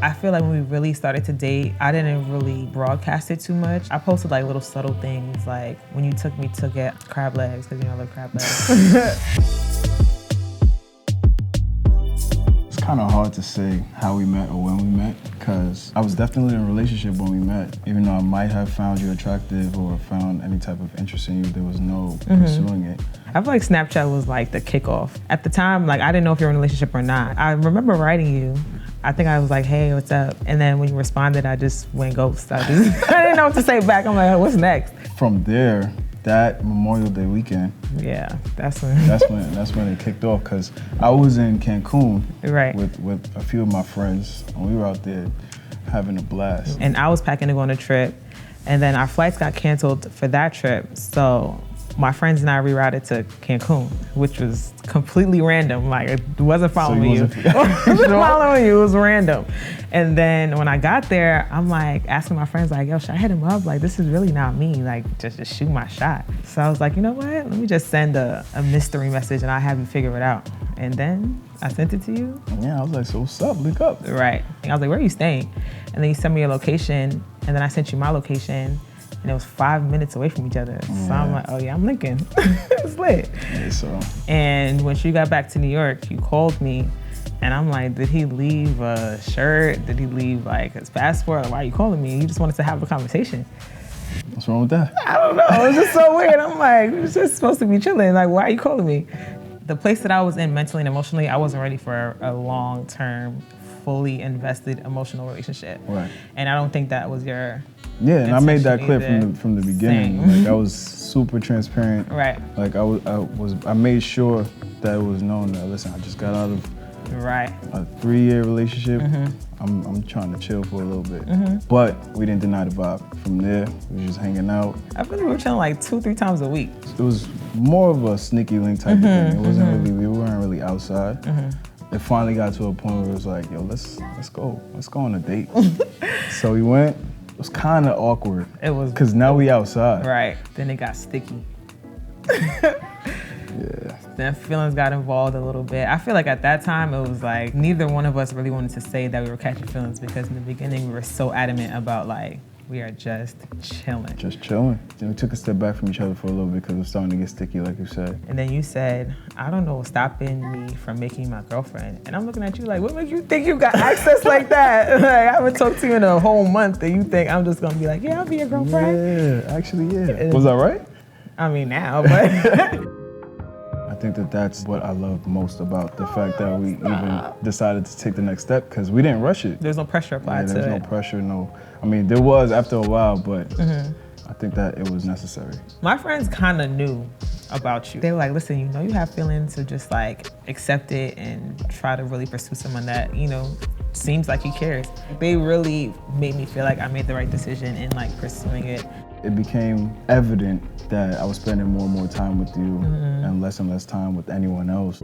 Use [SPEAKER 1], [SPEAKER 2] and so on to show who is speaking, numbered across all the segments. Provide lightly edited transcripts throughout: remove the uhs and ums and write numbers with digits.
[SPEAKER 1] I feel like when we really started to date, I didn't really broadcast it too much. I posted like little subtle things, like when you took me to get crab legs, because you know I love crab legs.
[SPEAKER 2] It's kind of hard to say how we met or when we met, because I was definitely in a relationship when we met. Even though I might have found you attractive or found any type of interest in you, there was no pursuing it.
[SPEAKER 1] I feel like Snapchat was like the kickoff. At the time, like I didn't know if you were in a relationship or not. I remember writing you. I think I was like, hey, what's up? And then when you responded, I just went ghost. I didn't know what to say back. I'm like, what's next?
[SPEAKER 2] From there, that Memorial Day weekend,
[SPEAKER 1] yeah, that's when
[SPEAKER 2] it kicked off, because I was in Cancun
[SPEAKER 1] right.
[SPEAKER 2] with a few of my friends, and we were out there having a blast.
[SPEAKER 1] And I was packing to go on a trip, and then our flights got canceled for that trip. So my friends and I rerouted to Cancun, which was completely random. Like, it wasn't following you. It wasn't following you, it was random. And then when I got there, I'm like asking my friends, like, yo, should I hit him up? Like, this is really not me. Like, just shoot my shot. So I was like, you know what? Let me just send a mystery message and I'll have you figure it out. And then I sent it to you.
[SPEAKER 2] Yeah, I was like, so what's up? Link up.
[SPEAKER 1] Right. I was like, where are you staying? And then you sent me a location, and then I sent you my location. And it was 5 minutes away from each other. Yeah. So I'm like, oh yeah, I'm linking. It's lit.
[SPEAKER 2] Yeah, so.
[SPEAKER 1] And when she got back to New York, you called me, and I'm like, did he leave a shirt? Did he leave like his passport? Like, why are you calling me? You just wanted to have a conversation.
[SPEAKER 2] What's wrong with that?
[SPEAKER 1] I don't know, it was just so weird. I'm like, we're just supposed to be chilling. Like, why are you calling me? The place that I was in mentally and emotionally, I wasn't ready for a long-term, fully invested emotional relationship.
[SPEAKER 2] Right.
[SPEAKER 1] And I don't think that was your
[SPEAKER 2] and I made that clear from the beginning. Like, I was super transparent.
[SPEAKER 1] Right.
[SPEAKER 2] Like, I made sure that it was known that, listen, I just got out of a 3-year relationship. I'm trying to chill for a little bit. But we didn't deny the vibe. From there, we were just hanging out.
[SPEAKER 1] I feel like we were chilling like 2-3 times a week.
[SPEAKER 2] It was more of a sneaky link type of thing. It wasn't really, we weren't really outside. It finally got to a point where it was like, yo, let's go on a date. So we went. It was kind of awkward.
[SPEAKER 1] It was.
[SPEAKER 2] Because now we outside.
[SPEAKER 1] Right. Then it got sticky.
[SPEAKER 2] Yeah.
[SPEAKER 1] Then feelings got involved a little bit. I feel like at that time, it was like, neither one of us really wanted to say that we were catching feelings, because in the beginning, we were so adamant about like, we are just chilling.
[SPEAKER 2] Just chilling. Then we took a step back from each other for a little bit because it was starting to get sticky, like you said.
[SPEAKER 1] And then you said, I don't know what's stopping me from making you my girlfriend. And I'm looking at you like, what makes you think you got access like that? Like, I haven't talked to you in a whole month, and you think I'm just gonna be like, yeah, I'll be your girlfriend?
[SPEAKER 2] Yeah, actually, yeah. Was that right?
[SPEAKER 1] I mean, now, but.
[SPEAKER 2] I think that's what I love most about the fact that we even decided to take the next step, because we didn't rush it.
[SPEAKER 1] There's no pressure applied to it.
[SPEAKER 2] There's no pressure, I mean, there was after a while, but I think that it was necessary.
[SPEAKER 1] My friends kind of knew about you. They were like, listen, you know you have feelings, so just like accept it and try to really pursue someone that, you know, seems like he cares. They really made me feel like I made the right decision in like pursuing it.
[SPEAKER 2] It became evident that I was spending more and more time with you and less time with anyone else.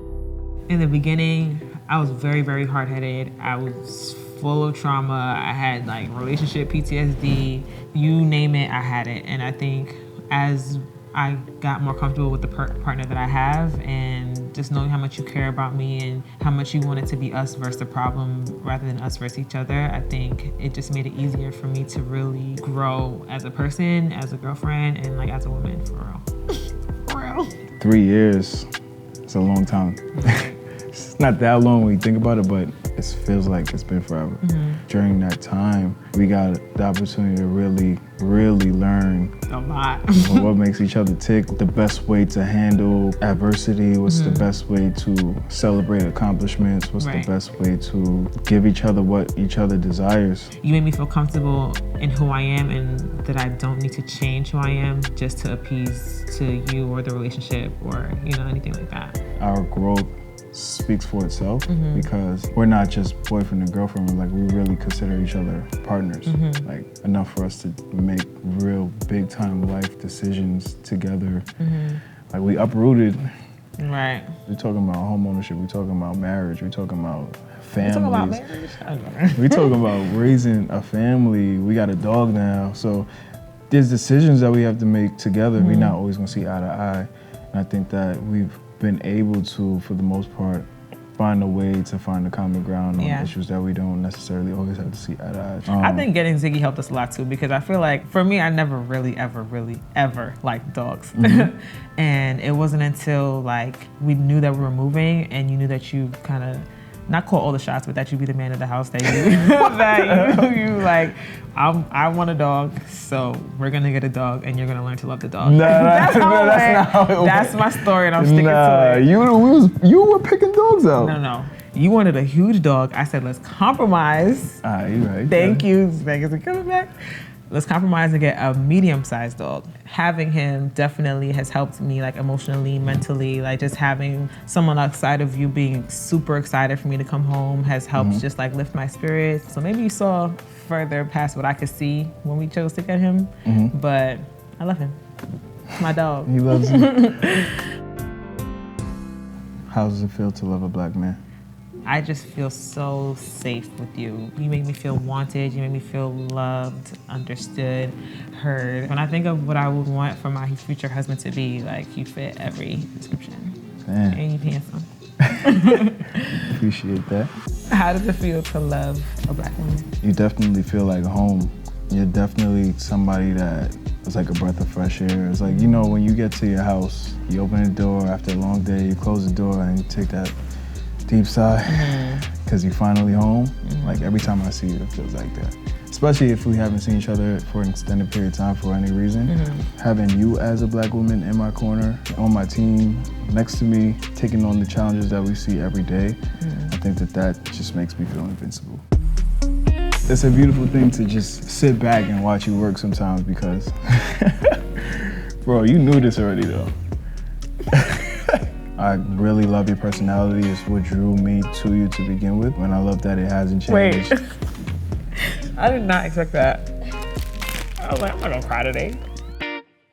[SPEAKER 1] In the beginning, I was very, very hard-headed. I was full of trauma. I had like relationship PTSD, you name it, I had it. And I think as I got more comfortable with the partner that I have, and just knowing how much you care about me and how much you want it to be us versus the problem rather than us versus each other, I think it just made it easier for me to really grow as a person, as a girlfriend, and like as a woman, for real. For real. 3
[SPEAKER 2] years, it's a long time. It's not that long when you think about it, but it feels like it's been forever. During that time, we got the opportunity to really, really learn
[SPEAKER 1] a lot.
[SPEAKER 2] What makes each other tick, the best way to handle adversity, what's the best way to celebrate accomplishments, what's the best way to give each other what each other desires.
[SPEAKER 1] You made me feel comfortable in who I am, and that I don't need to change who I am just to appease to you or the relationship or, you know, anything like that.
[SPEAKER 2] Our growth speaks for itself because we're not just boyfriend and girlfriend. We're like, we really consider each other partners. Like, enough for us to make real big time life decisions together. Like, we uprooted.
[SPEAKER 1] Right.
[SPEAKER 2] We're talking about home ownership. We're talking about marriage. We're talking about families.
[SPEAKER 1] We're talking about marriage? I don't know.
[SPEAKER 2] We're talking about raising a family. We got a dog now. So there's decisions that we have to make together. We're not always gonna see eye to eye. And I think that we've been able to, for the most part, find a way to find a common ground on
[SPEAKER 1] Yeah.
[SPEAKER 2] issues that we don't necessarily always have to see eye to eye.
[SPEAKER 1] I think getting Ziggy helped us a lot too, because I feel like for me, I never really ever liked dogs. And it wasn't until like we knew that we were moving and you knew that you kind of not call all the shots, but that you be the man of the house, that you that you like, I want a dog, so we're gonna get a dog and you're gonna learn to love the dog.
[SPEAKER 2] That's not how it went.
[SPEAKER 1] That's my story and I'm sticking to it.
[SPEAKER 2] You were picking dogs out.
[SPEAKER 1] No. You wanted a huge dog. I said, let's compromise.
[SPEAKER 2] You right.
[SPEAKER 1] Thank you. Vegas is coming back. Let's compromise and get a medium-sized dog. Having him definitely has helped me, like emotionally, mentally, like just having someone outside of you being super excited for me to come home has helped just like lift my spirits. So maybe you saw further past what I could see when we chose to get him, but I love him. It's my dog.
[SPEAKER 2] He loves you. How does it feel to love a black man?
[SPEAKER 1] I just feel so safe with you. You make me feel wanted. You make me feel loved, understood, heard. When I think of what I would want for my future husband to be, like, you fit every description.
[SPEAKER 2] Damn.
[SPEAKER 1] And you handsome.
[SPEAKER 2] Appreciate that.
[SPEAKER 1] How does it feel to love a black woman?
[SPEAKER 2] You definitely feel like home. You're definitely somebody that is like a breath of fresh air. It's like, you know, when you get to your house, you open the door after a long day, you close the door and you take that deep sigh because you're finally home. Like every time I see you, it feels like that. Especially if we haven't seen each other for an extended period of time for any reason. Having you as a black woman in my corner, on my team, next to me, taking on the challenges that we see every day, I think that just makes me feel invincible. It's a beautiful thing to just sit back and watch you work sometimes because, bro, you knew this already though. I really love your personality. It's what drew me to you to begin with, and I love that it hasn't changed.
[SPEAKER 1] Wait, I did not expect that. I was like, I'm not gonna cry today.